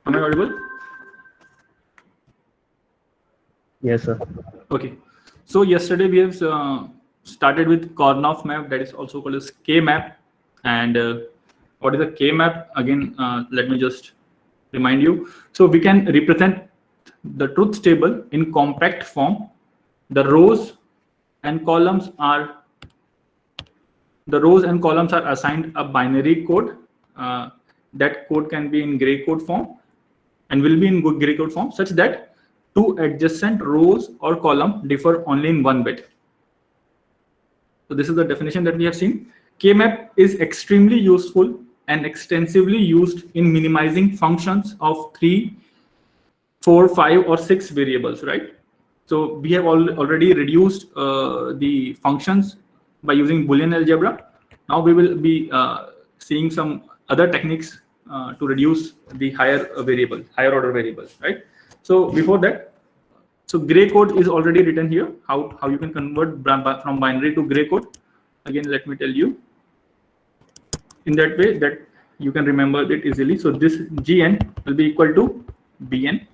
Am I audible? Yes, sir. Okay. So yesterday we have started with Karnaugh map, that is also called as K map. And what is a K map? Again, let me just remind you. So we can represent the truth table in compact form. The rows and columns are assigned a binary code. That code can be in gray code form and will be in gray code form, such that two adjacent rows or column differ only in 1 bit. So this is the definition that we have seen. K-map is extremely useful and extensively used in minimizing functions of 3, 4, 5, or 6 variables, right? So we have already reduced the functions by using Boolean algebra. Now we will be seeing some other techniques to reduce the higher order variables, right? So before that, so gray code is already written here. How you can convert from binary to gray code? Again, let me tell you. In that way that you can remember it easily. So this Gn will be equal to Bn.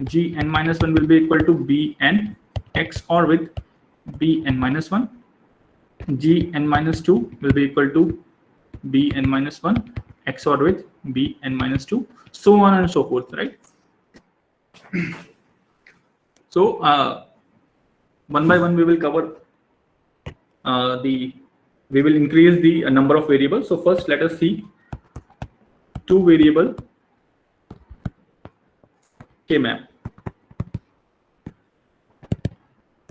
Gn minus 1 will be equal to Bn XOR with Bn minus 1. Gn minus 2 will be equal to Bn minus 1 XOR with Bn minus 2, so on and so forth, right? So one by one we will cover we will increase the number of variables. So first let us see two variable K-map.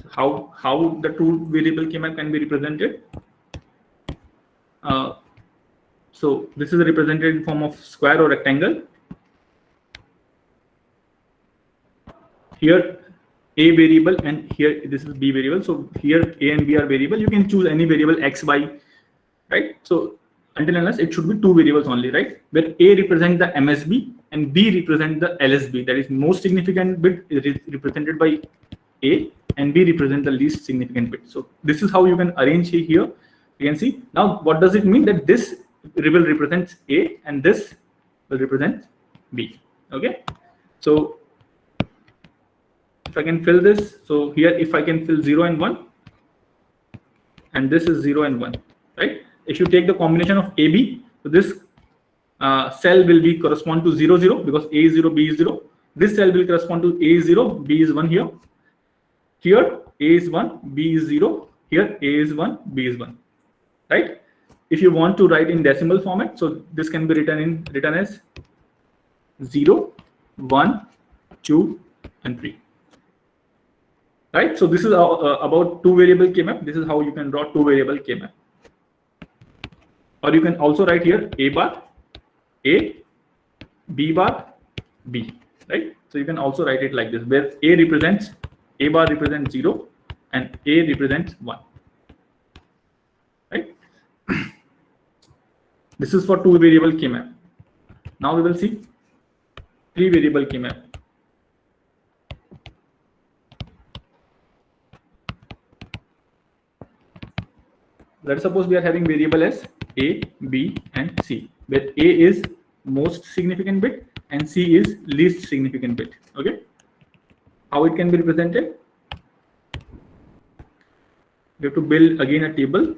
How the two variable K-map can be represented. So this is represented in form of square or rectangle. Here A variable and here this is B variable. So here A and B are variable. You can choose any variable X, Y, right? So until unless it should be two variables only, right? Where A represents the MSB and B represents the LSB. That is most significant bit is represented by A and B represent the least significant bit. So this is how you can arrange here. You can see now what does it mean that this will represent A and this will represent B. Okay, so if I can fill this, so here if I can fill 0 and 1 and this is 0 and 1, right? If you take the combination of AB, so this cell will be correspond to 0 0 because A is 0, B is 0. This cell will correspond to A is 0, B is 1 here. Here A is 1, B is 0. Here A is 1, B is 1, right? If you want to write in decimal format, so this can be written as 0, 1, 2, and 3. Right? So this is about two variable K-map. This is how you can draw two variable K-map. Or you can also write here A bar, A, B bar, B. Right? So you can also write it like this, where A bar represents 0 and A represents 1. Right? This is for two variable K-map. Now we will see three variable K-map. Let's suppose we are having variable as A, B, and C, where A is most significant bit and C is least significant bit. Okay, how it can be represented? We have to build again a table.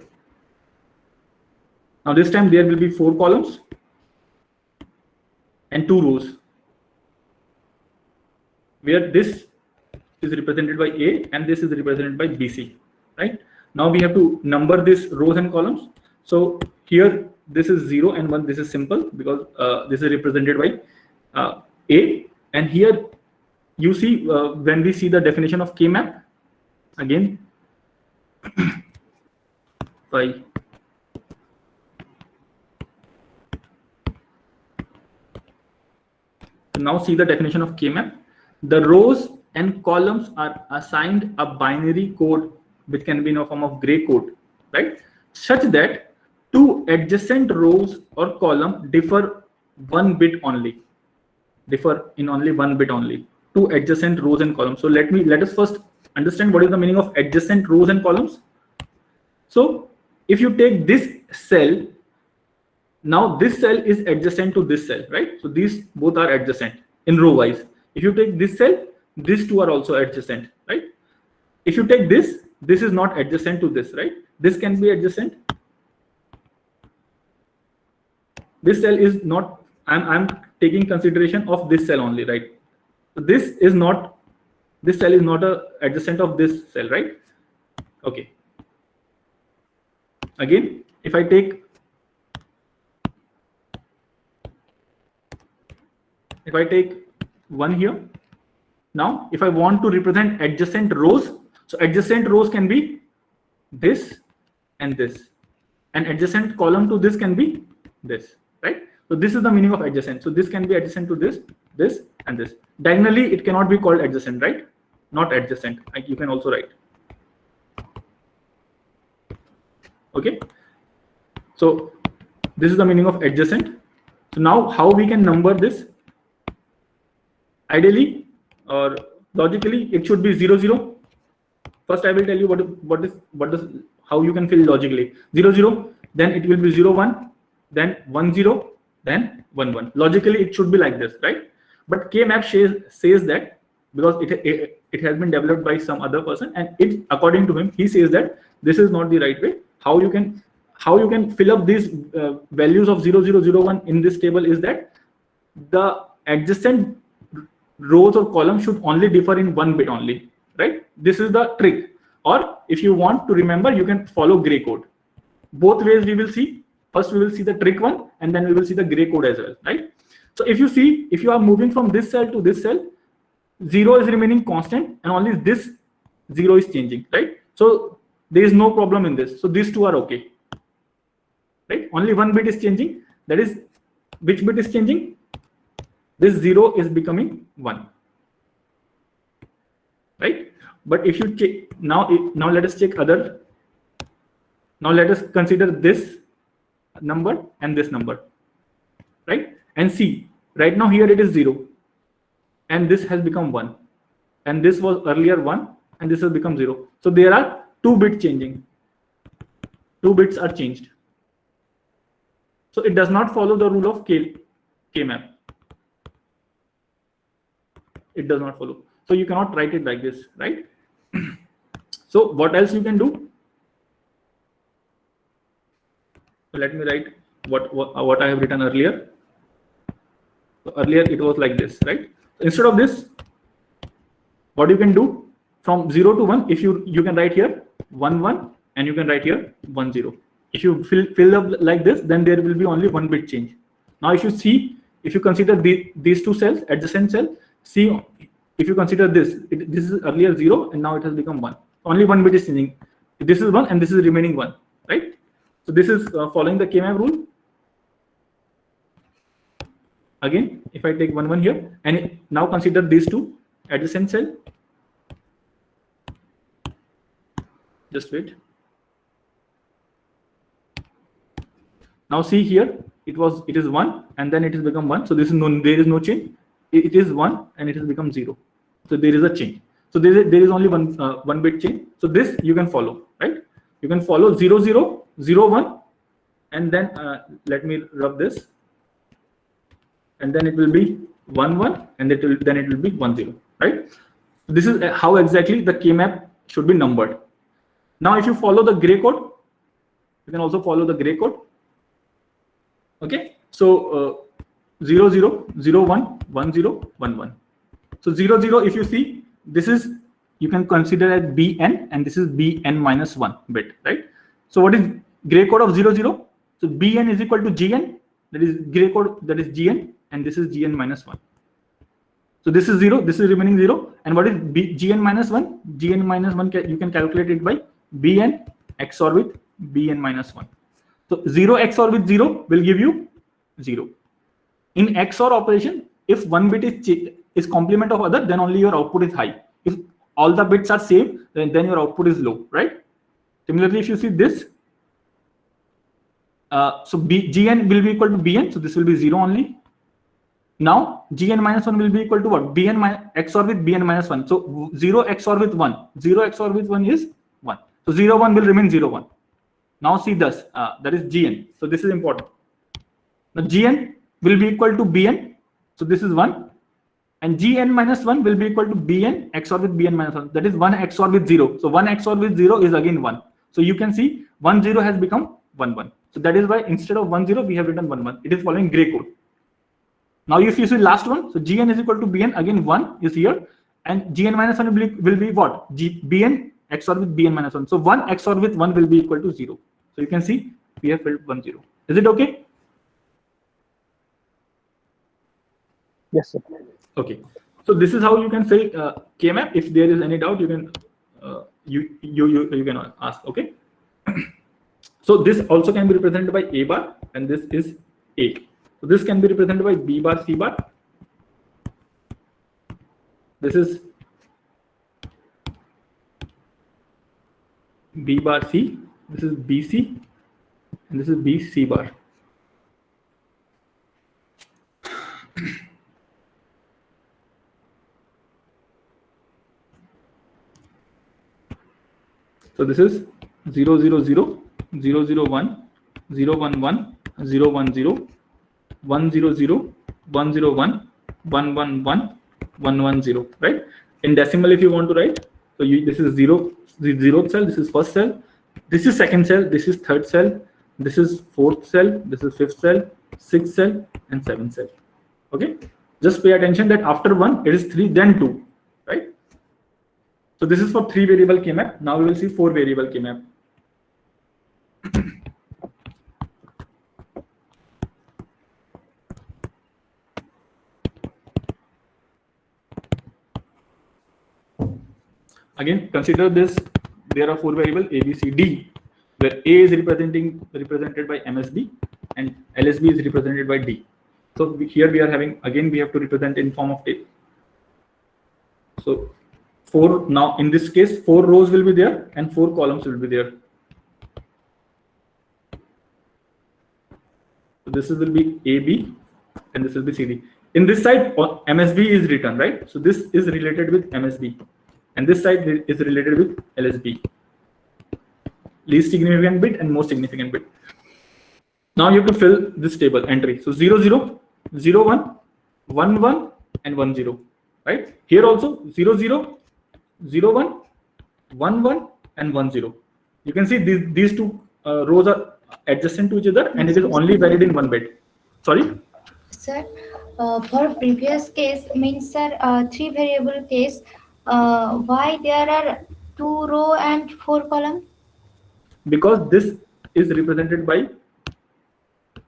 Now this time there will be 4 columns and 2 rows, where this is represented by A and this is represented by BC, right? Now we have to number these rows and columns. So here this is 0 and 1. This is simple because this is represented by A. And here you see when we see the definition of K-map, again, by now see the definition of K-map. The rows and columns are assigned a binary code which can be in a form of gray code, right? Such that two adjacent rows or column differ 1 bit only. Differ in only 1 bit only. Two adjacent rows and columns. So let us first understand what is the meaning of adjacent rows and columns. So if you take this cell, Now this cell is adjacent to this cell, right? So these both are adjacent in row wise. If you take this cell, these two are also adjacent, right? If you take this is not adjacent to this, right? This can be adjacent. This cell is not, I'm taking consideration of this cell only, right? So this cell is not a adjacent of this cell, right? Okay. Again, if I take one here, now if I want to represent adjacent rows, so adjacent rows can be this and this, and adjacent column to this can be this, right? So this is the meaning of adjacent. So this can be adjacent to this, this, and this. Diagonally, it cannot be called adjacent, right? Not adjacent. You can also write. Okay. So this is the meaning of adjacent. So now how we can number this? Ideally or logically, it should be 0, 0. First, I will tell you how you can fill logically. 0, 0. Then it will be 0, 1. Then 1, 0. Then 1, 1. Logically, it should be like this, right? But K-map says that because it has been developed by some other person, and it, according to him, he says that this is not the right way. How you can fill up these values of 0, 0, 0, 1 in this table is that the adjacent rows or columns should only differ in 1 bit only, right? This is the trick. Or if you want to remember, you can follow gray code. Both ways we will see. First we will see the trick one, and then we will see the gray code as well, right? So if you are moving from this cell to this cell, 0 is remaining constant and only this 0 is changing, right? So there is no problem in this. So these two are okay, right? Only 1 bit is changing. That is, which bit is changing? This 0 is becoming 1, right? But if you check now let us check other. Now let us consider this number and this number, right? And see, right now here it is 0, and this has become 1, and this was earlier 1, and this has become 0. So there are 2 bits changing. 2 bits are changed. So it does not follow the rule of K-map. It does not follow. So you cannot write it like this, right? So what else you can do? So let me write what I have written earlier. So earlier it was like this, right? So instead of this, what you can do from 0 to 1, if you can write here 1, 1, and you can write here 1, 0. If you fill up like this, then there will be only 1 bit change. Now if you consider these two cells, adjacent cell, see, if you consider this is earlier 0 and now it has become 1. Only 1 bit is changing. This is 1 and this is remaining 1, right? So this is following the K-map rule. Again, if I take 1, 1 here, and now consider these two adjacent cell. Just wait. Now see here, it is 1 and then it has become 1. So there is no change. It is 1 and it has become 0. So there is a change. So there is only one bit change. So this you can follow, right? You can follow 0, 0, 0, 1, and then let me rub this, and then it will be 1, 1, and then it will be 1, 0, right? This is how exactly the K-map should be numbered. Now if you follow the gray code, you can also follow the gray code. Okay, so 0, 0, 0, 1, 1, 0, 1, 1. So 0, 0, if you see, this is, you can consider as Bn, and this is Bn minus 1 bit, right? So what is gray code of 0, 0? So Bn is equal to Gn, that is gray code, that is Gn, and this is Gn minus 1. So this is 0, this is remaining 0. And what is Gn minus 1? Gn minus 1, you can calculate it by Bn XOR with Bn minus 1. So 0 XOR with 0 will give you 0. In XOR operation, if one bit is complement of other, then only your output is high. If all the bits are same, then your output is low, right? Similarly, if you see this, so Gn will be equal to Bn, so this will be 0 only. Now Gn minus 1 will be equal to what? Bn XOR with Bn minus 1. So 0 XOR with 1. 0 XOR with 1 is 1. So 0, 1 will remain 0, 1. Now see this, that is Gn. So this is important. Now Gn will be equal to Bn. So this is 1. And Gn minus 1 will be equal to Bn XOR with Bn minus 1. That is 1 XOR with 0. So 1 XOR with 0 is again 1. So you can see 1 0 has become 1 1. So that is why instead of 1 0 we have written 1 1. It is following gray code. Now if you see last one, so Gn is equal to Bn, again 1 is here, and Gn minus 1 will be what? Bn XOR with Bn minus 1. So 1 XOR with 1 will be equal to 0. So you can see we have filled 1 0. Is it okay? Yes, sir. Okay. So this is how you can fill K-map. If there is any doubt, you can you can ask. Okay. So this also can be represented by A bar, and this is A. So this can be represented by B bar, C bar. This is B bar C. This is BC, and this is BC bar. So this is 0 0 0 0 0 1 0 1 1 0 1 0 1 0 0 1 0 1 1 1 1 1 1 0, right? In decimal, if you want to write, so this is 0, the 0th cell, this is first cell, this is second cell, this is third cell, this is fourth cell, this is fifth cell, sixth cell, and seventh cell. Okay, just pay attention that after 1 it is 3, then 2, right? So this is for 3 variable K-map. Now we will see 4 variable K-map. Again, consider this. There are 4 variables A, B, C, D, where A is represented by MSB and LSB is represented by D. So here we are having, again we have to represent in form of table. So 4, now in this case 4 rows will be there and 4 columns will be there. So this will be AB and this will be CD. In this side MSB is written, right? So this is related with MSB and this side is related with LSB. Least significant bit and most significant bit. Now you have to fill this table entry. So 0 0 0 1 1 1 and 1 0, right? Here also 0 0 0 1 1 1 and 1 0. You can see these two rows are adjacent to each other and it is only varied in one bit. Sorry, sir. For previous case means sir 3 variable case, why there are 2 row and 4 column? because this is represented by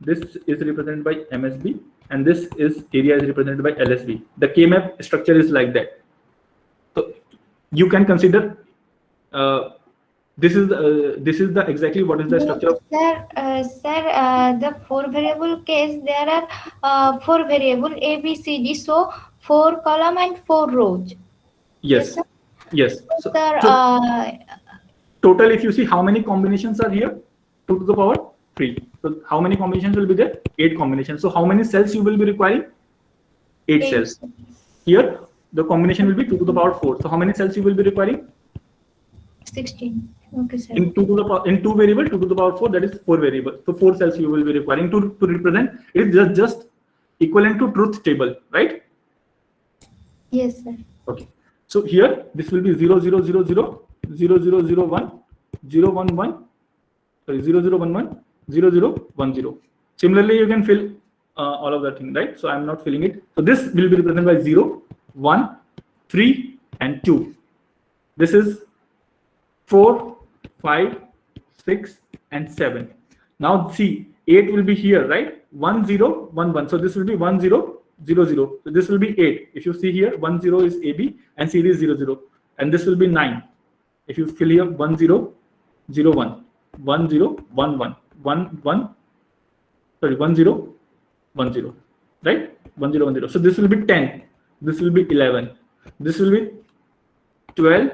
MSB and this is area is represented by LSB. The K-map structure is like that. So you can consider this is the exactly what is the structure of Sir, the 4 variable case there are 4 variable A, B, C, D, so 4 column and 4 rows. yes sir? yes. So, Sir, total, if you see how many combinations are here, 2 to the power 3. So how many combinations will be there? 8 combinations. So how many cells you will be requiring? 8 cells. Here the combination will be 2 to the power 4. So how many cells you will be requiring? 16. Okay, sir. In 2 variable 2 to the power 4, that is 4 variables. So 4 cells you will be requiring to represent. It is just equivalent to truth table, right? Yes, sir. Okay. So here this will be 0 0 0 0 0 0 0 1 0 1 1 sorry 0 0 1 1 0 0 1 0. Similarly, you can fill all of that thing, right? So I'm not filling it. So this will be represented by 0, 1, 3, and 2. This is 4, 5, 6, and 7. Now see, 8 will be here, right? 1 0 1 1. So this will be 1 0 0 0. So this will be 8. If you see here, 1 0 is AB and CD is 0 0, and this will be 9. If you fill here 1 0 0 1 1 0 1 1 1 1 sorry 1 0 1 0, right? 1 0 1 0. So this will be 10. This will be 11. This will be 12,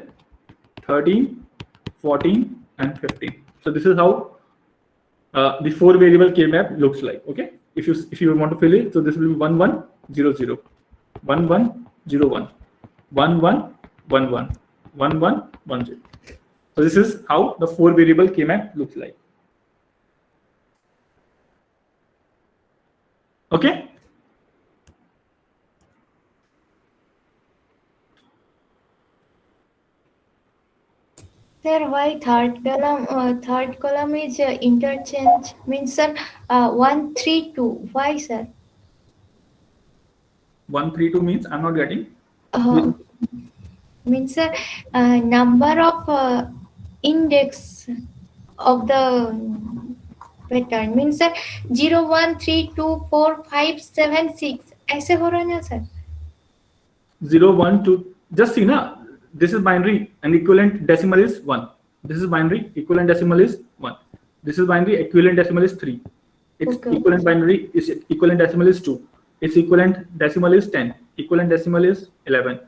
13, 14, and 15. So this is how the 4 variable K-map looks like. Okay. If you want to fill it, so this will be 1 1 0 0 1 1 0 1 1 1 1 1 1 1 1 0. So this is how the 4 variable K-map looks like. Okay. Sir, why third column is interchange? Means, sir, 1, 3, 2. Why, sir? 1, 3, 2 means I'm not getting. Means, sir, number of index of the pattern. Means, sir, 0, 1, 3, 2, 4, 5, 7, 6. ऐसे हो रहा है ना, sir? 0, 1, 2. Just see, na. This is binary and equivalent decimal is 1. This is binary, equivalent decimal is 1. This is binary, equivalent decimal is 3. Its Okay. equivalent binary is equivalent decimal is 2. Its equivalent decimal is 10. Equivalent decimal is 11.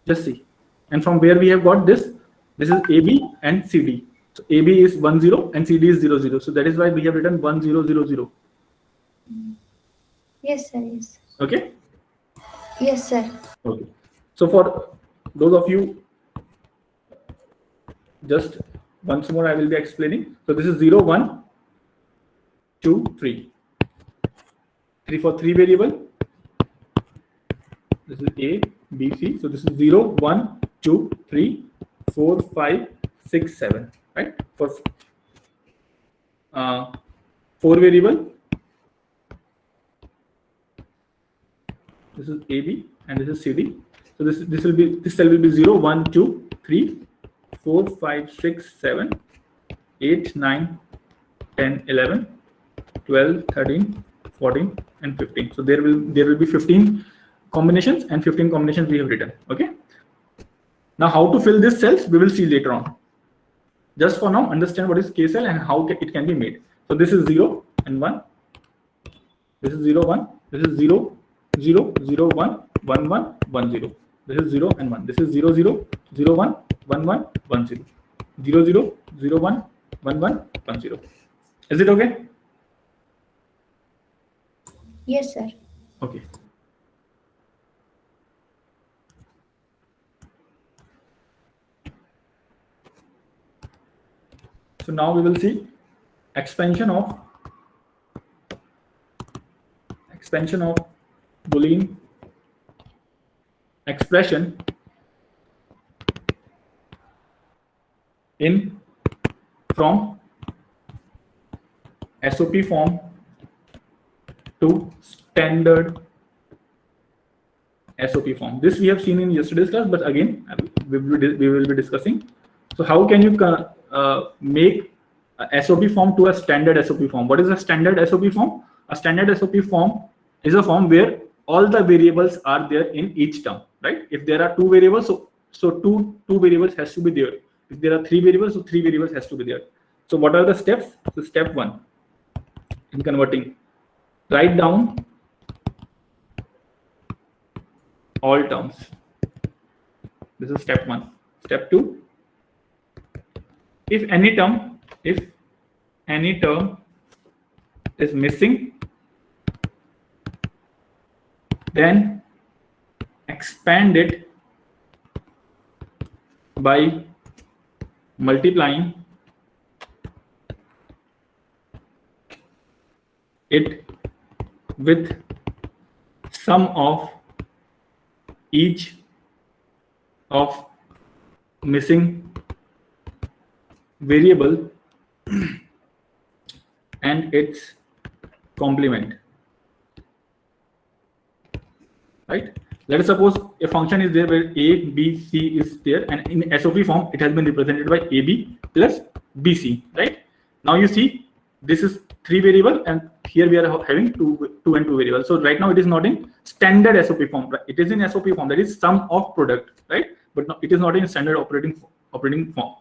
Just see. And from where we have got this? This is AB and CD. So AB is 1, 0 and CD is 0, 0. So that is why we have written 1, 0, 0, 0. Yes, sir. Yes. Okay. Yes, sir. Okay. So for those of you, just once more I will be explaining. So this is 0, 1, 2, 3. 3 for 3 variable. This is A, B, C. So this is 0, 1, 2, 3, 4, 5, 6, 7. Right? For 4 variable. This is AB and this is CD. So this cell will be 0, 1, 2, 3, 4, 5, 6, 7, 8, 9, 10, 11, 12, 13, 14, and 15. So there will be 15 combinations, and 15 combinations we have written. Okay. Now how to fill these cells we will see later on. Just for now, understand what is K cell and how it can be made. So this is 0 and 1. This is 0, 1. This is 0, 0, 0, 1, 1, 1, 1, 0. This is 0 and 1. This is 0, 0, 0, 1, 1, 1, 1, 0. 0, 0, 0, 1, 1, 1, 1, 0. Is it okay? Yes, sir. Okay. So now we will see expansion of Boolean expression from SOP form to standard SOP form. This we have seen in yesterday's class, but again we will be discussing. So how can you make a SOP form to a standard SOP form? What is a standard SOP form? A standard SOP form is a form where all the variables are there in each term, right? If there are 2 variables, so two variables has to be there. If there are 3 variables, so 3 variables has to be there. So what are the steps? So step 1 in converting, write down all terms. This is step 1. Step 2, if any term is missing, then expand it by multiplying it with sum of each of missing variable and its complement. Right? Let us suppose a function is there where a, b, c is there, and in SOP form it has been represented by ab plus bc. Right? Now you see this is 3 variable, and here we are having 2 and 2 variables. So right now it is not in standard SOP form. Right? It is in SOP form, that is sum of product, right? But no, it is not in standard operating form.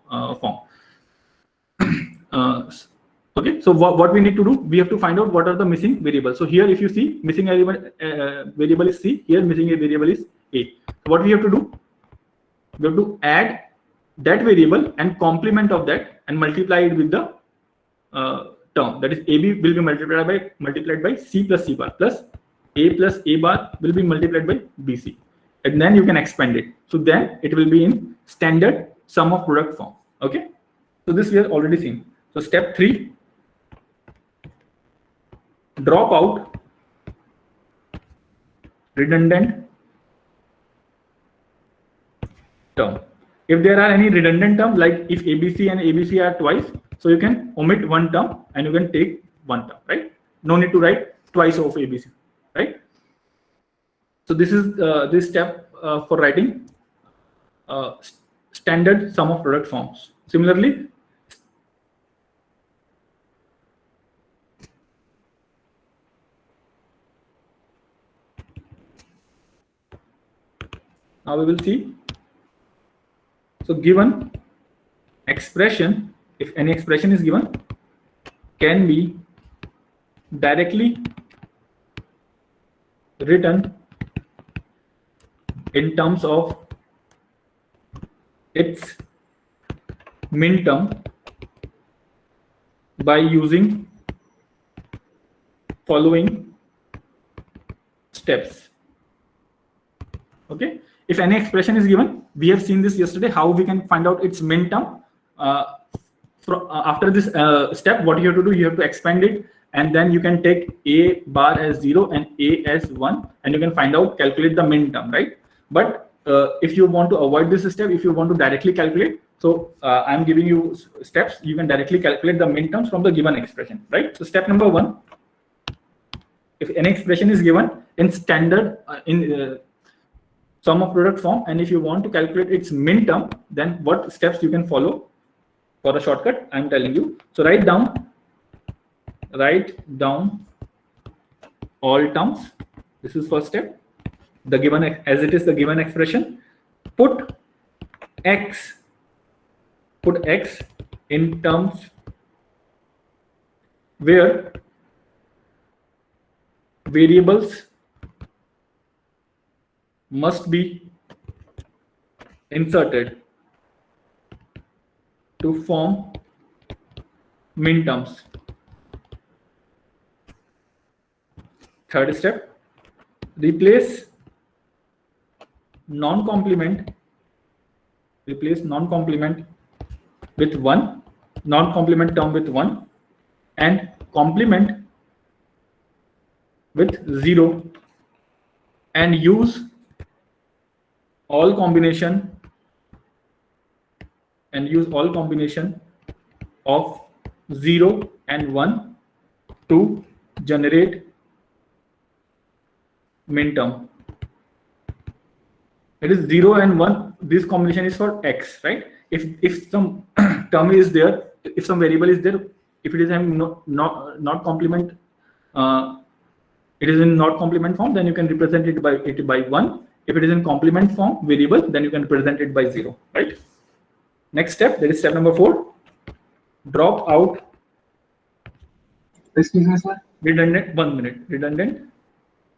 Okay, so what we need to do, we have to find out what are the missing variables. So here if you see missing variable is C, here missing variable is A. So what we have to do, we have to add that variable and complement of that and multiply it with the term, that is AB will be multiplied by C plus C bar, plus A bar will be multiplied by BC, and then you can expand it. So then it will be in standard sum of product form. Okay, so this we have already seen. So step 3, drop out redundant term. If there are any redundant term, like if ABC and ABC are twice, so you can omit one term and you can take one term, right? No need to write twice of ABC, right? So this is this step for writing standard sum of product forms. Similarly, now we will see. So given expression, if any expression is given, can be directly written in terms of its min term by using following steps. Okay, if any expression is given, we have seen this yesterday, how we can find out its min term. After this step, what you have to do, you have to expand it, and then you can take a bar as 0 and a as 1, and you can find out, calculate the min term, right? But if you want to avoid this step, if you want to directly calculate, so I'm giving you steps, you can directly calculate the min terms from the given expression, right? So step number 1, if any expression is given in standard sum of product form, and if you want to calculate its min term, then what steps you can follow for a shortcut, I'm telling you. So write down all terms. This is first step. The given, as it is the given expression, put x in terms where variables must be inserted to form min terms. Third step, replace non-complement with 1, non-complement term with 1, and complement with 0, and use all combination of 0 and 1 to generate min term. It is 0 and 1. This combination is for x, right? If some term is there, if some variable is there, if it is having not complement, it is in not complement form, then you can represent it by 1. If it is in complement form variable, then you can represent it by 0, right? Next step, that is step number 4. Drop out redundant, 1 minute, redundant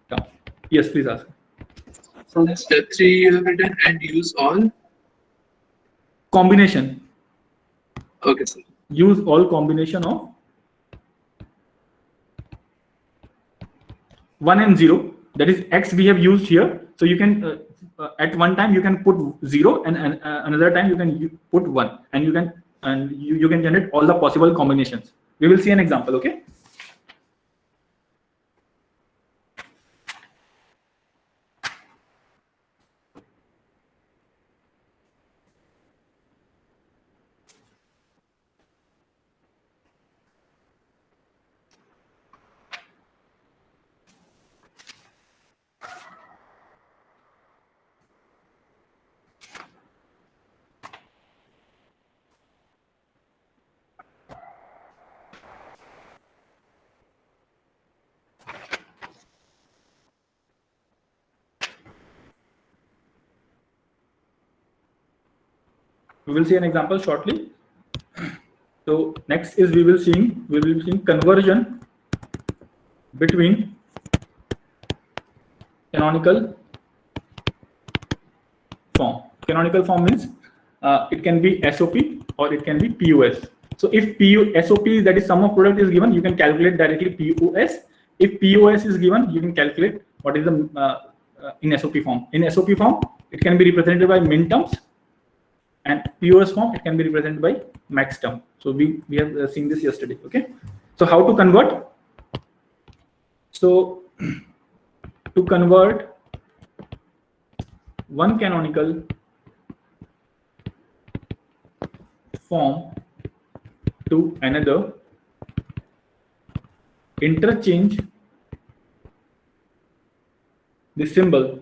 term. Yes, please ask. So step 3 you have written, and use all combination. Okay, sir. Use all combination of 1 and 0. That is x we have used here. So you can at one time you can put 0, and another time you can put 1, and you can generate all the possible combinations. We will see an example. Okay. We will see an example shortly. So next is we will be seeing conversion between canonical form. Canonical form means it can be SOP or it can be POS. So if SOP, that is sum of product, is given, you can calculate directly POS. If POS is given, you can calculate what is the in SOP form. In SOP form, it can be represented by min terms, and POS form, it can be represented by max term. So we have seen this yesterday. Okay. So how to convert? So to convert one canonical form to another, interchange the symbol,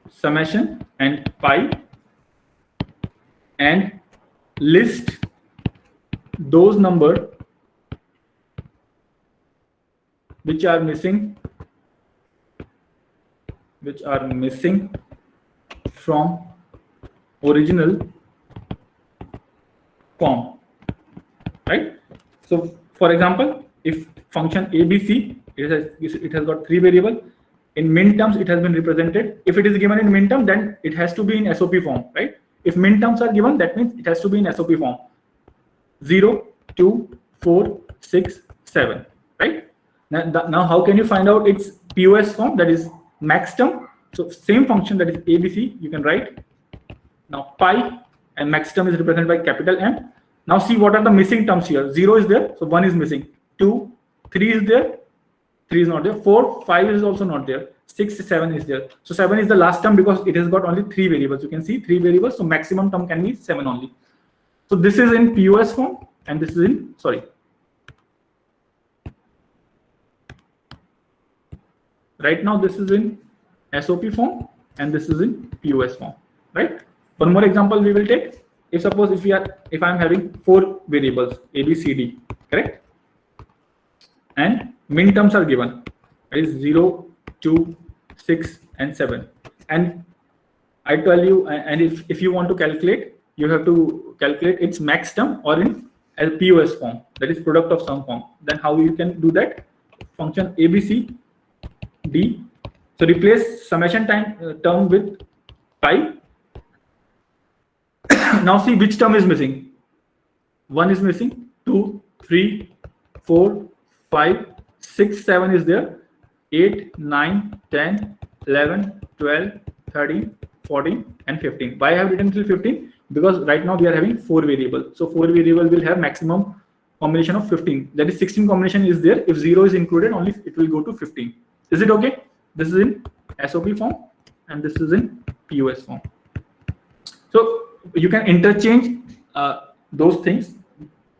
summation and pi, and list those numbers which are missing from original form, right? So for example, if function ABC, it has got 3 variables. In min terms, it has been represented. If it is given in min term, then it has to be in SOP form, right? If min terms are given, that means it has to be in SOP form. 0, 2, 4, 6, 7, right? Now how can you find out its POS form, that is max term? So same function, that is ABC, you can write. Now pi and max term is represented by capital M. Now see what are the missing terms here. 0 is there, so 1 is missing. 2, 3 is there, 3 is not there. 4, 5 is also not there. 6, 7 is there. So 7 is the last term because it has got only 3 variables. You can see 3 variables, so maximum term can be 7 only. So this is in POS form and this is in, right now this is in SOP form and this is in POS form, right? One more example we will take. If I'm having 4 variables A, B, C, D, correct? And min terms are given, that is 0, 2, 6, and 7. And I tell you, and if you want to calculate, you have to calculate its max term or in a POS form, that is product of sum form. Then how you can do that? Function ABC D. So replace summation term with pi. Now see which term is missing. 1 is missing, 2, 3, 4, 5, 6, 7 is there, 8, 9, 10, 11, 12, 13, 14, and 15. Why I have written till 15? Because right now we are having 4 variables. So 4 variables will have maximum combination of 15. That is 16 combination is there. If 0 is included, only it will go to 15. Is it okay? This is in SOP form and this is in POS form. So you can interchange those things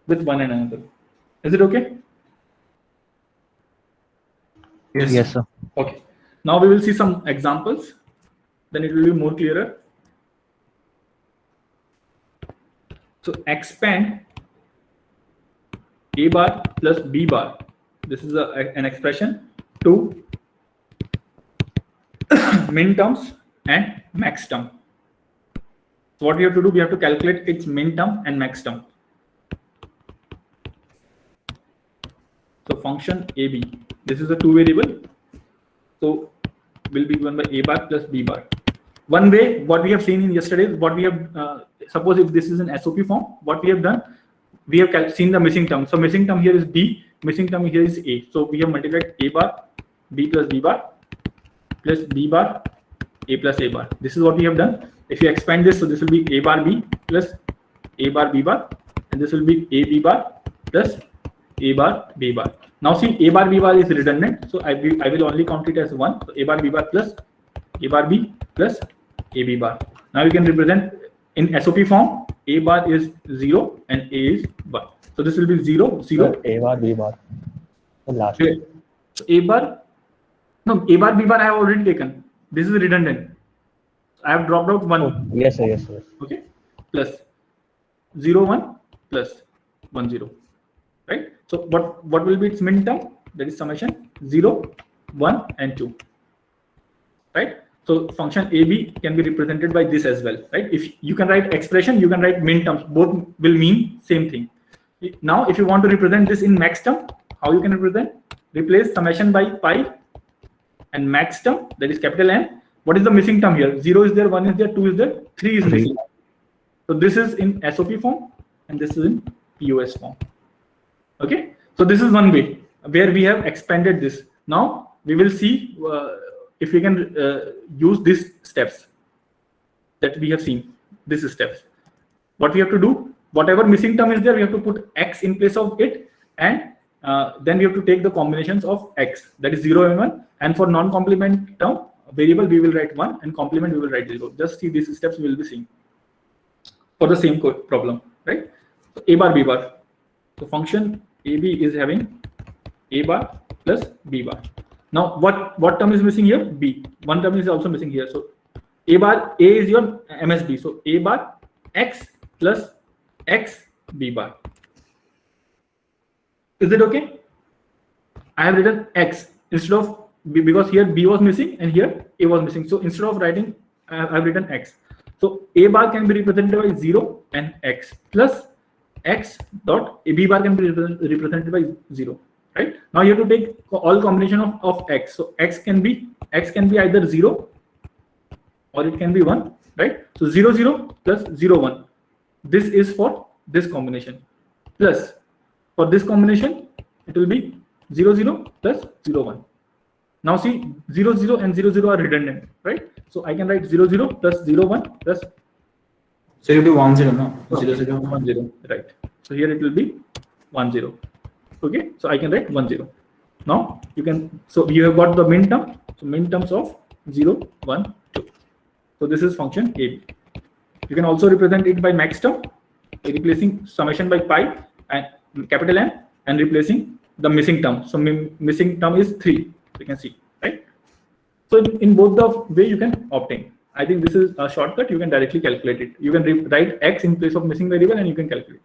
with one another. Is it okay? Yes, sir. Okay. Now we will see some examples. Then it will be more clearer. So expand A bar plus B bar. This is an expression to min terms and max term. So what we have to do, we have to calculate its min term and max term. So function AB, this is a 2 variable. So will be given by A bar plus B bar. One way, what we have seen in yesterday, what we have, suppose if this is an SOP form, what we have done, we have seen the missing term. So missing term here is B, missing term here is A. So we have multiplied A bar, B plus B bar, plus B bar, A plus A bar. This is what we have done. If you expand this, so this will be A bar B plus A bar B bar, and this will be A B bar plus A bar B bar. Now see, A bar B bar is redundant, so I will only count it as 1. So A bar B bar plus A bar B plus A B bar. Now you can represent in SOP form, A bar is 0 and A is 1. So this will be 0, 0. A bar, B bar. The last. Okay. So A bar, no, A bar, B bar I have already taken. This is redundant. I have dropped out 1. Oh, yes, sir, yes, sir. Okay. Plus 0, 1 plus 1, 0. Right. So what will be its min term? That is summation 0, 1, and 2. Right. So function AB can be represented by this as well, right? If you can write expression, you can write min terms. Both will mean same thing. Now, if you want to represent this in max term, how you can represent? Replace summation by pi and max term, that is capital M. What is the missing term here? 0 is there, 1 is there, 2 is there, 3 is missing. So this is in SOP form and this is in POS form. Okay. So this is one way where we have expanded this. Now we will see if we can use these steps that we have seen. These steps. What we have to do, whatever missing term is there, we have to put X in place of it and then we have to take the combinations of x, that is 0 and 1, and for non-complement term variable we will write 1 and complement we will write 0. Just see these steps we will be seeing for the same problem, right? So a bar b bar. So function ab is having a bar plus b bar. Now what term is missing here? B. One term is also missing here. So a bar, a is your MSB. So a bar x plus x b bar. Is it okay? I have written x instead of b because here b was missing and here a was missing. So instead of writing, I have written x. So a bar can be represented by 0 and x plus x dot a b bar can be represented by 0. Right? Now you have to take all combination of x. So x can be either 0 or it can be 1. Right? So 0 0 plus 0 1. This is for this combination. Plus for this combination it will be 0 0 plus 0 1. Now see 0 0 and 0 0 are redundant, right? So I can write 0 0 plus 0 1 plus. So it will be 1 0 no? Okay. 0 0 1 0, right? So here it will be 1 0. Okay, so I can write 1 0. Now you can, so you have got the min term. So min terms of 0 1 2. So this is function AB. You can also represent it by max term, replacing summation by pi and capital M and replacing the missing term. So missing term is 3. You can see, right? So in both the way you can obtain. I think this is a shortcut. You can directly calculate it. You can write x in place of missing variable and you can calculate.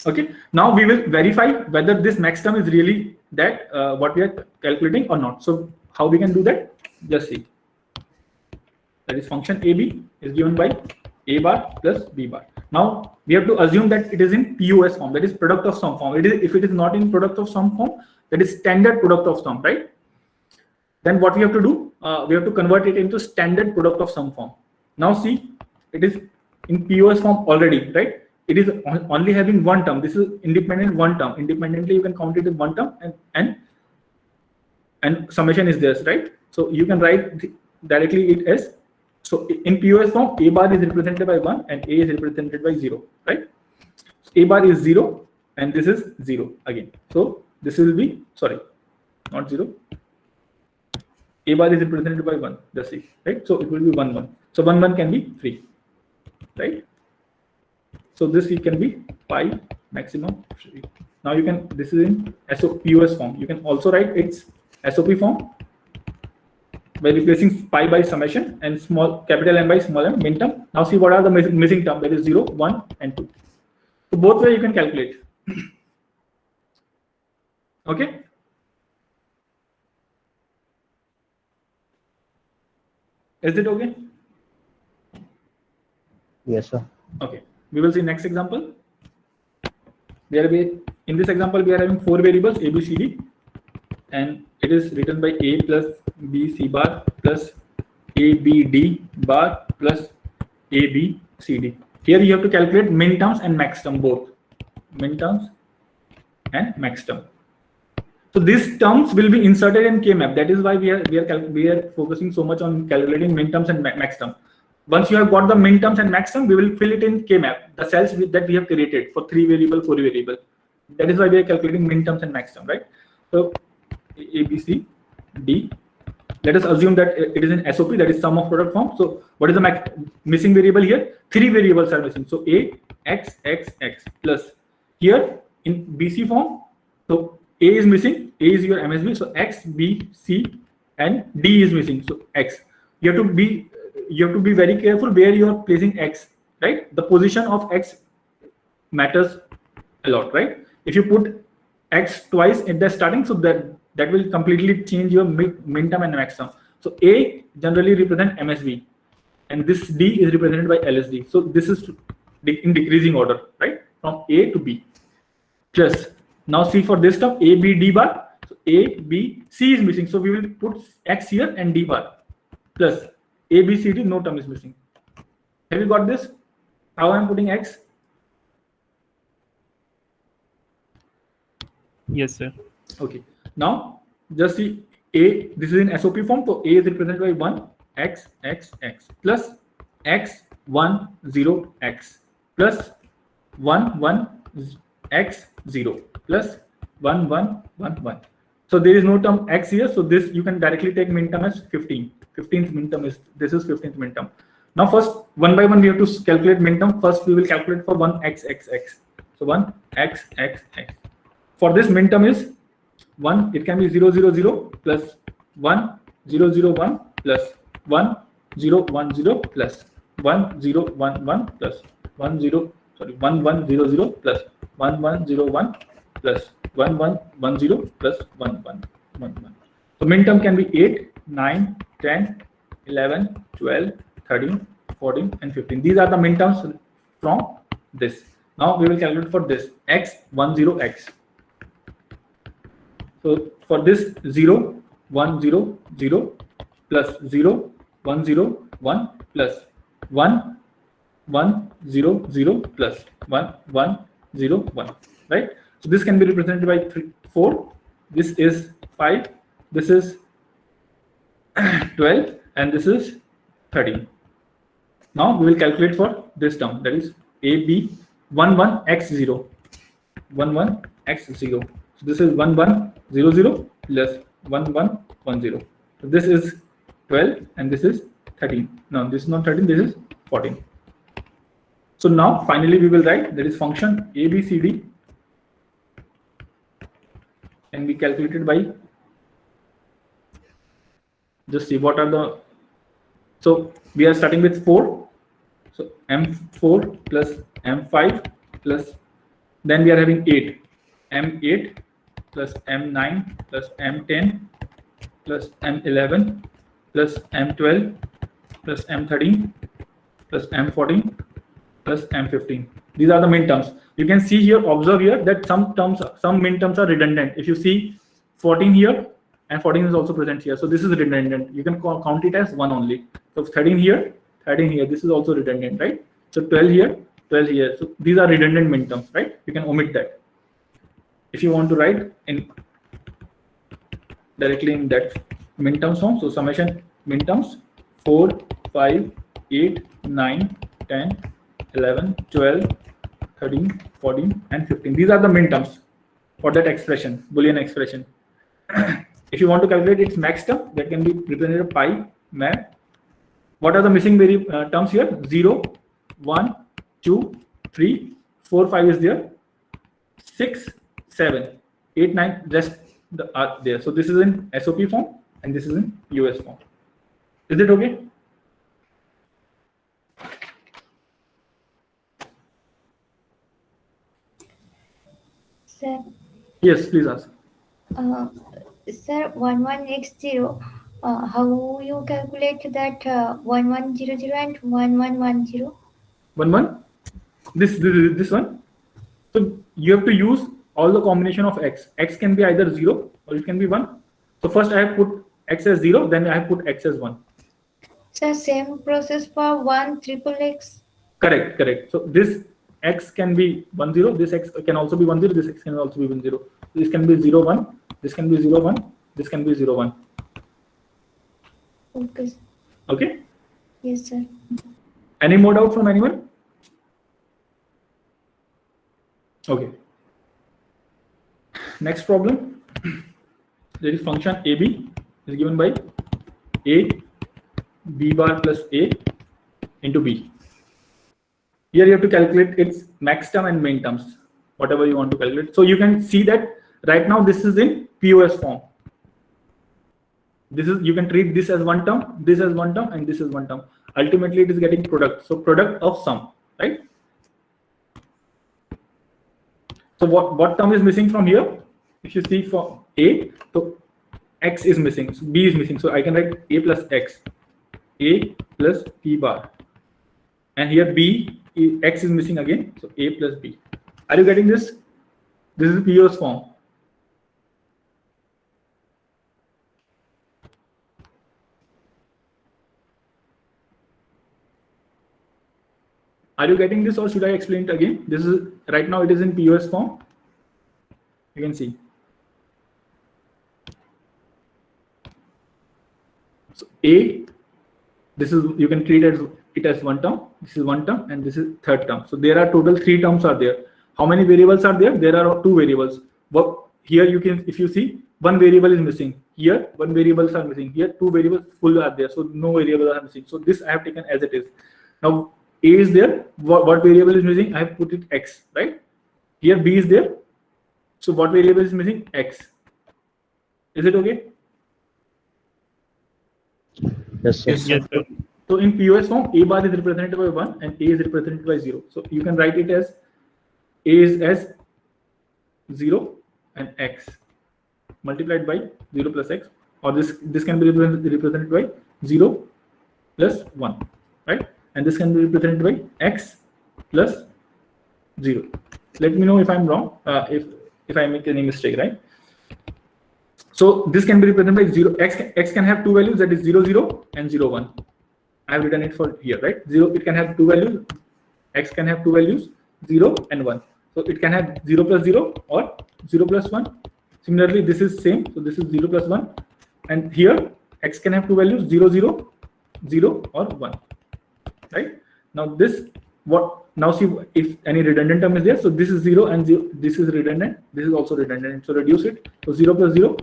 Okay. Now we will verify whether this max term is really that what we are calculating or not. So how we can do that? Just see. That is function AB is given by a bar plus b bar. Now we have to assume that it is in POS form, that is product of sum form. If it is not in product of sum form, that is standard product of sum, right? Then what we have to do? We have to convert it into standard product of sum form. Now see, it is in POS form already, right? It is only having one term. This is independent one term. Independently you can count it as one term and summation is this, right? So you can write directly it as, so in POS form, a bar is represented by 1 and a is represented by 0, right? So a bar is 0 and this is 0 again. So this will be, sorry, not 0. A bar is represented by 1, just see, right? So it will be 1 1. So 1 1 can be 3, right? So this can be pi maximum 3. Now you can, this is in POS form. You can also write its SOP form by replacing pi by summation and small capital M by small m min term. Now see what are the missing term, that is 0, 1 and 2. So both way you can calculate. Okay. Is it okay? Yes, sir. Okay. We will see next example. In this example we are having 4 variables A, B, C, D, and it is written by A plus B C bar plus A B D bar plus A B C D. Here you have to calculate min terms and max term both. Min terms and max term. So these terms will be inserted in K-map. That is why we are focusing so much on calculating min terms and max term. Once you have got the min terms and max term, we will fill it in K-map, the cells that we have created for 3 variable, 4 variable. That is why we are calculating min terms and max term, right? So A, B, C, D. Let us assume that it is in SOP, that is sum of product form. So what is the missing variable here? 3 variables are missing. So A, X, X, X plus here in BC form. So A is missing. A is your MSB. So X, B, C, and D is missing. So X. You have to be very careful where you are placing X, right? The position of X matters a lot, right? If you put X twice at the starting, so that will completely change your min term and max term. So A generally represent MSB and this D is represented by LSD. So this is in decreasing order, right? From A to B. Plus, now see for this term A, B, D bar. So A, B, C is missing. So we will put X here and D bar. Plus A, B, C, D, no term is missing. Have you got this? How I am putting X? Yes, sir. Okay. Now just see A, this is in SOP form. So A is represented by 1, X, X, X plus X, 1, 0, X plus 1, 1, x0 plus 1 1 1 1. So there is no term x here, so this you can directly take minterm as 15. 15th minterm is, this is 15th minterm. Now first, one by one we have to calculate minterm. First we will calculate for 1xxx. So 1xxx. For this minterm is 1, it can be 0 0 0 plus 1 0 0 1 plus 1 0 1 0 plus 1 0 1 1 plus 1 0, sorry, 1 1 0 0 plus 1 1 0 1 plus 1 1 1 0 plus 1 1 1 1. So minterm can be 8, 9, 10, 11, 12, 13, 14 and 15. These are the minterms from this. Now we will calculate for this x10x. So for this 0 1 0 0 plus 0 1 0 1 plus 1 1 0 0 plus 1 1 0 1, right? So this can be represented by 4. This is 5. This is 12 and this is 13. Now we will calculate for this term, that is AB 11x0 11x0. So this is 1100 plus 1110. So this is 12 and this is 13. No, this is not 13, this is 14. So now finally we will write, that is function ABCD can be calculated by, just see what are the, so we are starting with 4. So M4 plus M5 plus, then we are having 8. M8 plus M9 plus M10 plus M11 plus M12 plus M13 plus M14 plus M15. These are the minterms. You can see here, observe here that some minterms are redundant. If you see 14 here and 14 is also present here, so this is redundant. You can count it as 1 only. So 13 here, 13 here, this is also redundant, right? So 12 here, 12 here. So these are redundant minterms, right? You can omit that. If you want to write in directly in that minterms form, so summation minterms 4, 5, 8, 9, 10, 11, 12, 13, 14 and 15. These are the minterms for that expression, Boolean expression. If you want to calculate its max term, that can be represented by max. What are the missing terms here? 0, 1, 2, 3, 4, 5 is there, 6, 7, 8, 9, rest are there. So this is in SOP form and this is in US form. Is it okay? Sir, Yes, please ask. sir, 11x0, how you calculate that 1100 and 1110? 1 1. This one. So you have to use all the combination of x. X can be either 0 or it can be 1. So first I have put x as 0, then I have put x as 1. Sir, same process for 1XXX. Correct, correct. So this x can be 1 0, this x can also be 1 0, this x can also be 1 0. This can be 0 1, this can be 0 1, this can be 0 1. Okay. Okay. Yes, sir. Any more doubt from anyone? Okay. Next problem. There is function AB is given by A B bar plus A into B. Here you have to calculate its max term and min terms, whatever you want to calculate. So you can see that right now this is in POS form. This is, you can treat this as one term, this as one term, and this is one term. Ultimately it is getting product. So product of sum, right? So what term is missing from here? If you see for A, so X is missing, so B is missing. So I can write A plus X, A plus P bar. And here B, X is missing again, so A plus B. Are you getting this? This is POS form. Are you getting this or should I explain it again? This is, right now it is in POS form. You can see. So A, this is, you can treat it as one term, this is one term, and this is third term. So there are total 3 terms are there. How many variables are there? There are 2 variables. But here you can, if you see, 1 variable is missing. Here 1 variables are missing. Here 2 variables full are there. So no variables are missing. So this I have taken as it is. Now A is there. What variable is missing? I have put it X, right? Here B is there. So what variable is missing? X. Is it okay? Yes, sir. Yes, Yes, sir. So in POS form, A bar is represented by 1 and A is represented by 0. So you can write it as A is as 0 and X multiplied by 0 plus X, or this can be represented by 0 plus 1, right? And this can be represented by X plus 0. Let me know if I'm wrong, if I make any mistake, right? So this can be represented by 0. X can have 2 values, that is 0, 0 and 0, 1. I have written it for here, right? 0, it can have 2 values. X can have 2 values, 0 and 1. So it can have 0 plus 0 or 0 plus 1. Similarly, this is same. So this is 0 plus 1. And here, X can have 2 values, 0, 0, 0 or 1. Right? Now this, now see if any redundant term is there. So this is 0 and 0. This is redundant. This is also redundant. So reduce it. So 0 plus 0,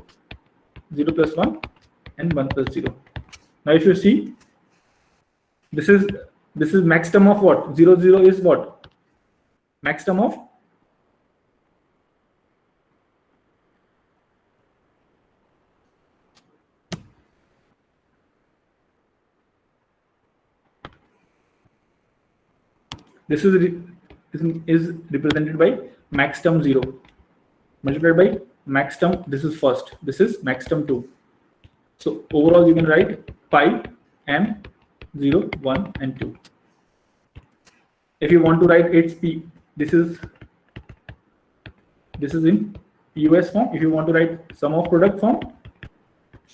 0 plus 1 and 1 plus 0. Now if you see, this is max term of what? 0, 0 is what? Max term of this is represented by max term 0 multiplied by max term. This is first. This is max term 2. So overall you can write pi m 0, 1 and 2. If you want to write its P, this is in POS form. If you want to write sum of product form,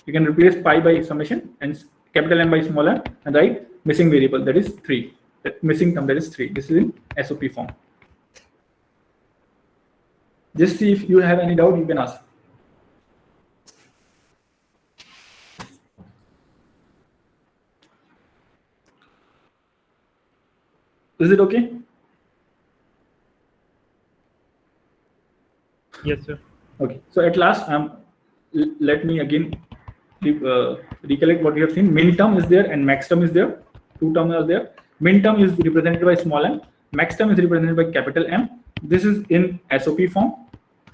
you can replace pi by summation and capital M by small m and write missing variable, that is 3. That missing term, that is 3. This is in SOP form. Just see if you have any doubt, you can ask. Is it okay? Yes, sir. Okay. So at last, let me again recollect what we have seen. Min term is there and max term is there. 2 terms are there. Min term is represented by small m. Max term is represented by capital M. This is in SOP form.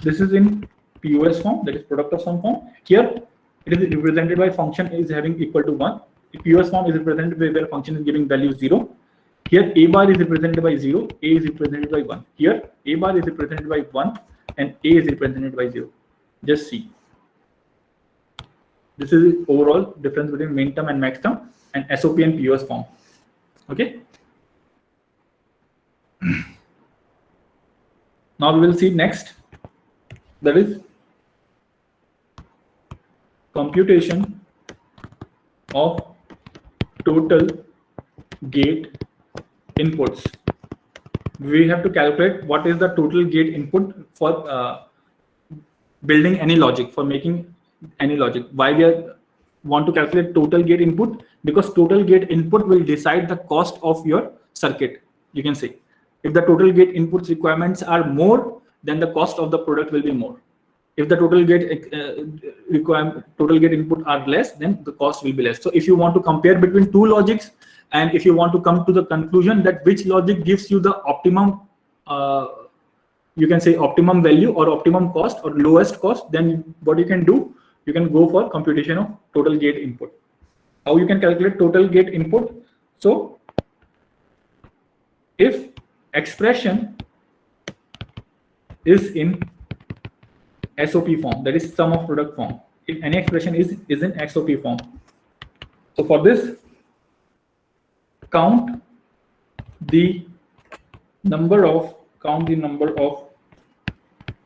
This is in POS form, that is product of sum form. Here it is represented by function is having equal to 1. POS form is represented by where function is giving value 0. Here A bar is represented by 0, A is represented by 1. Here A bar is represented by 1 and A is represented by 0. Just see. This is the overall difference between min term and max term and SOP and POS form. Okay. Now we will see next, that is computation of total gate inputs. We have to calculate what is the total gate input for building any logic, for making any logic. Why we want to calculate total gate input? Because total gate input will decide the cost of your circuit. You can say if the total gate inputs requirements are more, then the cost of the product will be more. If the total gate input are less, then the cost will be less. So if you want to compare between 2 logics, and if you want to come to the conclusion that which logic gives you the optimum, you can say optimum value or optimum cost or lowest cost, then what you can do, you can go for computation of total gate input. How you can calculate total gate input? So if expression is in SOP form, that is sum of product form. If any expression is in SOP form. So for this, count the number of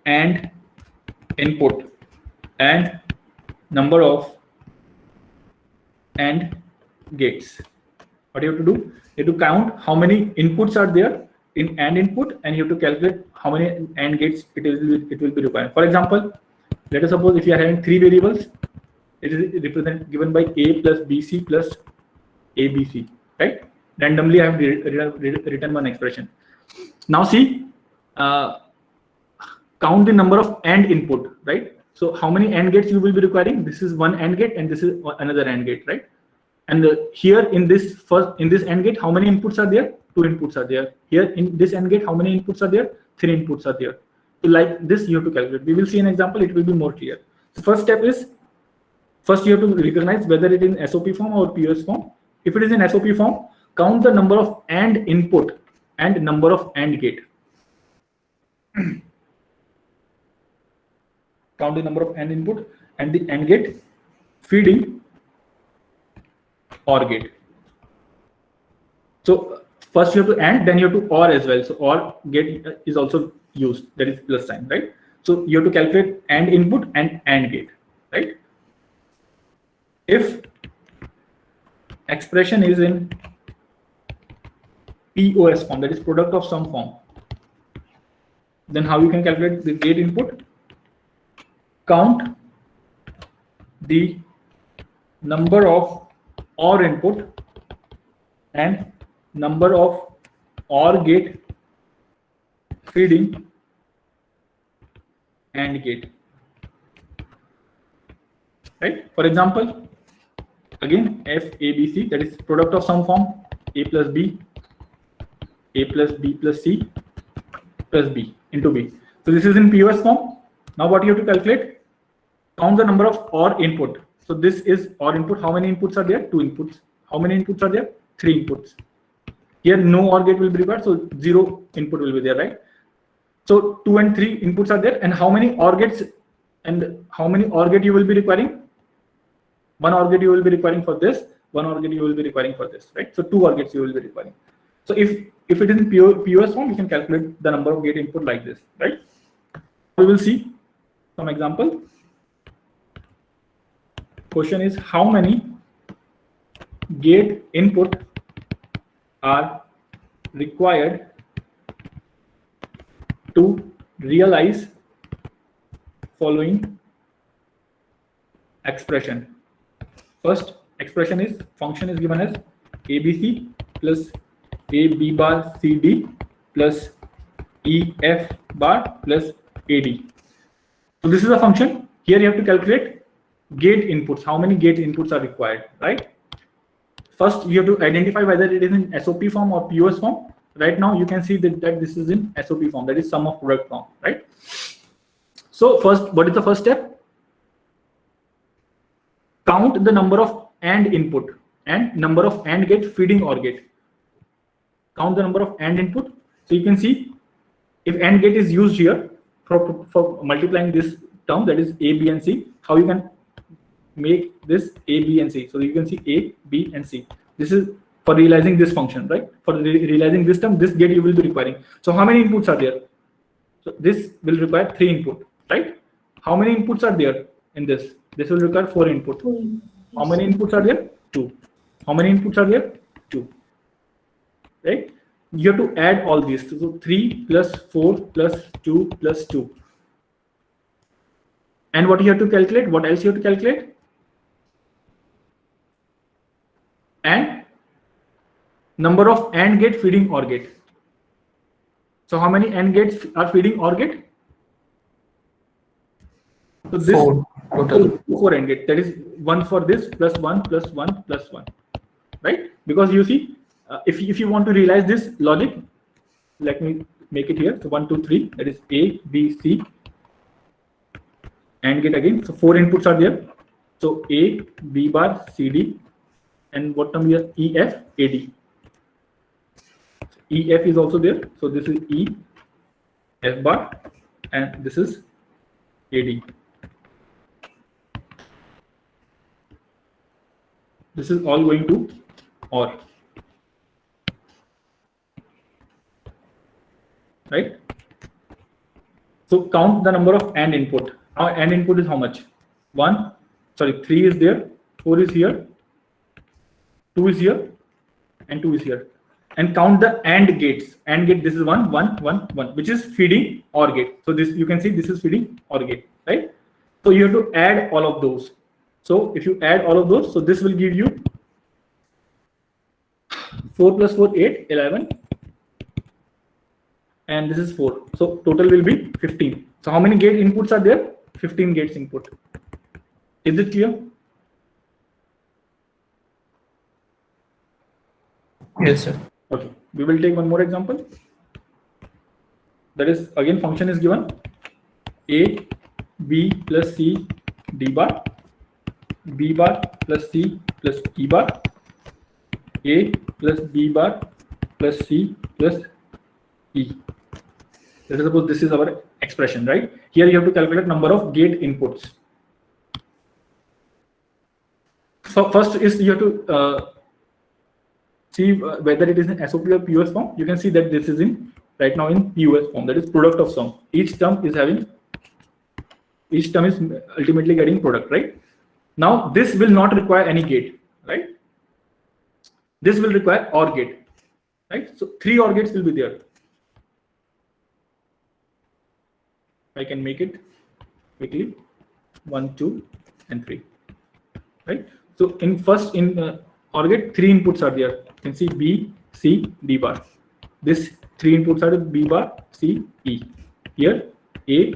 AND input and number of AND gates. What you have to do? You have to count how many inputs are there in AND input, and you have to calculate how many AND gates it will be required. For example, let us suppose if you are having 3 variables, it is given by A plus BC plus ABC, right? Randomly I have written one expression. Now see, count the number of AND input, right? So how many AND gates you will be requiring? This is one AND gate and this is another AND gate, right? And here in this AND gate, how many inputs are there? 2 inputs are there. Here in this AND gate, how many inputs are there? 3 inputs are there. So like this, you have to calculate. We will see an example. It will be more clear. So first step is, first you have to recognize whether it is in SOP form or POS form. If it is in SOP form, count the number of AND input and number of AND gate. Count the number of AND input and the AND gate feeding OR gate. So first you have to AND, then you have to OR as well. So OR gate is also used, that is plus sign, right? So you have to calculate AND input and AND gate, right? If expression is in POS form, that is product of sum form, then how you can calculate the gate input? Count the number of OR input and number of OR gate feeding AND gate, right? For example, again FABC, that is product of sum form, A plus B, A plus B plus C plus B into B. So this is in POS form. Now what you have to calculate? Count the number of OR input. So this is OR input. How many inputs are there? 2 inputs. How many inputs are there? 3 inputs. Here no OR gate will be required, so 0 input will be there, right? So 2 and 3 inputs are there, and how many OR gates and how many OR gate you will be requiring? 1 OR gate you will be requiring for this, 1 OR gate you will be requiring for this, right? So 2 OR gates you will be requiring. So if it is in POS form, you can calculate the number of gate input like this, right? We will see some example. Question is, how many gate input are required to realize following expression? First expression is, function is given as ABC plus AB bar CD plus EF bar plus AD. So this is a function. Here you have to calculate gate inputs. How many gate inputs are required, right? First you have to identify whether it is in SOP form or POS form. Right now you can see that this is in SOP form, that is sum of product form, right? So first, what is the first step? Count the number of AND input and number of AND gate feeding OR gate. Count the number of AND input. So you can see if AND gate is used here for multiplying this term, that is A, B and C, how you can make this A, B and C. So you can see A, B and C. This is for realizing this function, right? For realizing this term, this gate you will be requiring. So how many inputs are there? So this will require 3 input, right? How many inputs are there in this? This will require 4 input. How many inputs are there? 2. How many inputs are there? 2. Right? You have to add all these. So 3 plus 4 plus 2 plus 2. And what you have to calculate? What else you have to calculate? And number of AND gate feeding OR gate. So how many AND gates are feeding OR gate? So this 4 total. 4 AND gate. That is 1 for this plus 1 plus 1 plus 1, right? Because you see, if you want to realize this logic, let me make it here. So 1, 2, 3. That is A, B, C. AND gate again. So 4 inputs are there. So A, B bar, C, D, and what term here? E, F, A, D. E, F is also there. So this is E, F bar, and this is A, D. This is all going to OR, right? So count the number of AND input. Now AND input is how much? 3 is there, 4 is here, 2 is here, and 2 is here. And count the AND gates. AND gate, this is 1, 1, 1, 1, which is feeding OR gate. So this, you can see this is feeding OR gate, right? So you have to add all of those. So if you add all of those, so this will give you 4 plus 4, 8, 11. And this is 4. So total will be 15. So how many gate inputs are there? 15 gates input. Is it clear? Yes, sir. Okay, we will take one more example. That is, again, function is given a b plus c d bar, b bar plus c plus e bar, a plus b bar plus c plus e. Let us suppose this is our expression, right? Here you have to calculate number of gate inputs. So first is you have to see whether it is in SOP or POS form. You can see that this is in right now in POS form, that is product of sum. Each term is ultimately getting product, right? Now this will not require any gate, right? This will require OR gate, right? So 3 OR gates will be there. I can make it quickly, 1, 2, and 3, right? So in OR gate, 3 inputs are there. You can see B, C, D bar. This 3 inputs are B bar, C, E. Here A,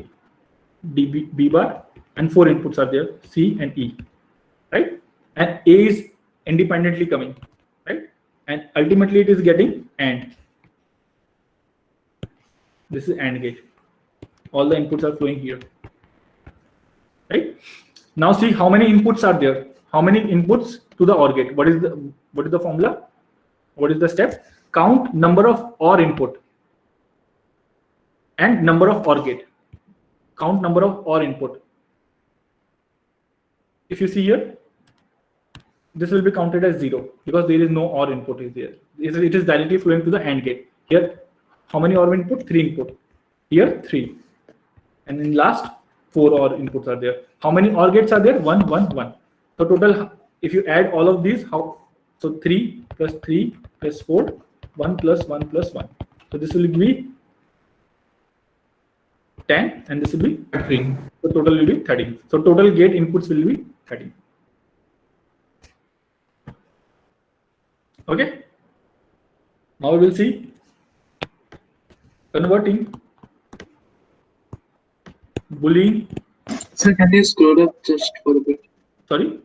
D, B bar, and 4 inputs are there, C and E, right? And A is independently coming, right? And ultimately it is getting AND. This is AND gate. All the inputs are flowing here, right? Now see how many inputs are there. How many inputs to the OR gate? What is the formula? What is the step? Count number of OR input and number of OR gate. Count number of OR input. If you see here, this will be counted as 0 because there is no OR input is there. It is directly flowing to the AND gate. Here, how many OR input? 3 input. Here 3. And in last 4 OR inputs are there. How many OR gates are there? 1, 1, 1. So total, if you add all of these, so 3 plus 4, 1 plus 1 plus 1. So this will be 10 and this will be 13. So total will be 13. So total gate inputs will be 13. Okay. Now we will see converting Boolean. Sir, can you scroll up just for a bit? Sorry,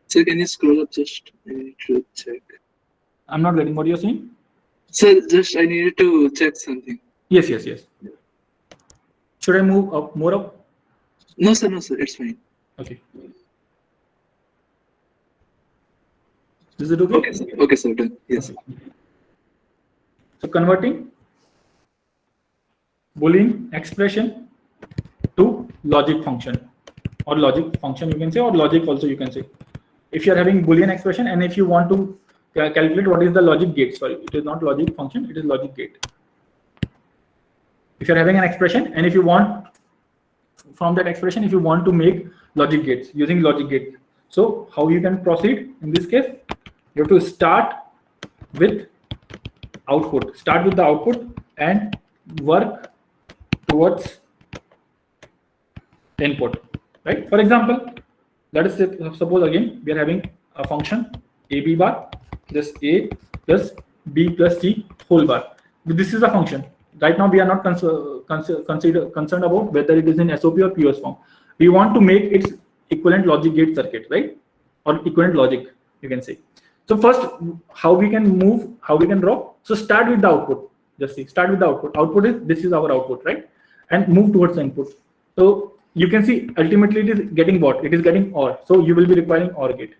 Sir, can you scroll up just? I need to check. I'm not getting what you're saying. Sir, just I needed to check something. Yes. Should I move up, more up? No, sir, it's fine. Okay. Is it okay? Okay, sir, done. Yes. So converting Boolean expression to logic function, or logic function you can say, or logic also you can say. If you are having Boolean expression and if you want to calculate what is the logic gate, sorry, it is not logic function, it is logic gate. If you are having an expression and if you want from that expression, if you want to make logic gates using logic gate, so how you can proceed in this case? You have to start with output. Start with the output and work towards input, right? For example, let us say, suppose again we are having a function AB bar, just A plus B plus C whole bar. This is a function. Right now we are not concerned about whether it is in SOP or POS form. We want to make its equivalent logic gate circuit, right? Or equivalent logic, you can say. So first, how we can draw? So start with the output. Just see, start with the output. Output is, this is our output, right? And move towards the input. So you can see ultimately it is getting what? It is getting OR. So you will be requiring OR gate.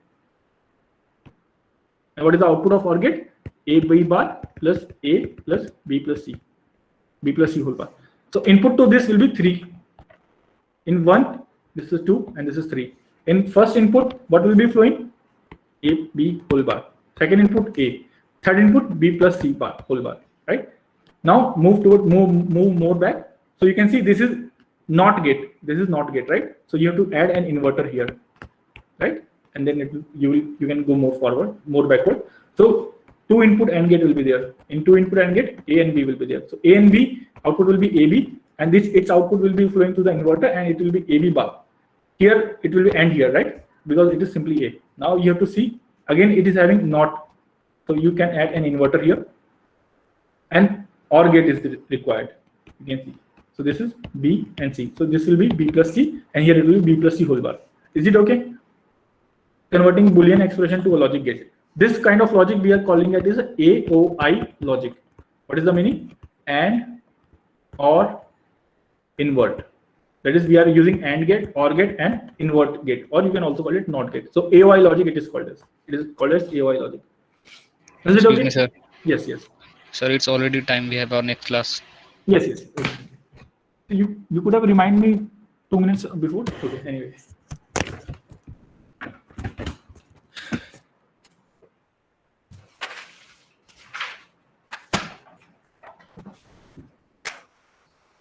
And what is the output of OR gate? A B bar plus A plus B plus C. B plus C whole bar. So input to this will be 3. In 1, this is 2 and this is 3. In first input, what will be flowing? A, B whole bar. Second input A. Third input B plus C bar whole bar. Right? Now move more back. So you can see this is NOT gate. This is NOT gate, right? So you have to add an inverter here, right? And then you can go more backward. So 2 input AND gate will be there. In 2 input AND gate, A and B will be there. So A and B output will be AB, and its output will be flowing to the inverter, and it will be AB bar. Here it will be AND here, right? Because it is simply A. Now you have to see again it is having NOT, so you can add an inverter here, and OR gate is required. You can see. So this is B and C. So this will be B plus C, and here it will be B plus C whole bar. Is it okay? Converting Boolean expression to a logic gate. This kind of logic we are calling it is AOI logic. What is the meaning? And, or, invert. That is, we are using AND gate, OR gate, and invert gate, or you can also call it NOT gate. So AOI logic it is called as. It is called as AOI logic. Is it Excuse okay? me, sir. Yes, yes. Sir, it's already time. We have our next class. Yes, yes. Okay. You could have reminded me 2 minutes before. Okay, anyway.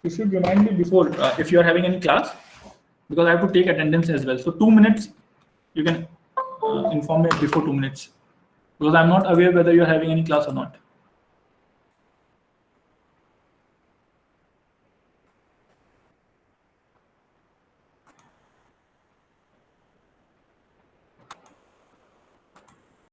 You should remind me before if you are having any class, because I have to take attendance as well. So 2 minutes, you can inform me before 2 minutes, because I'm not aware whether you are having any class or not.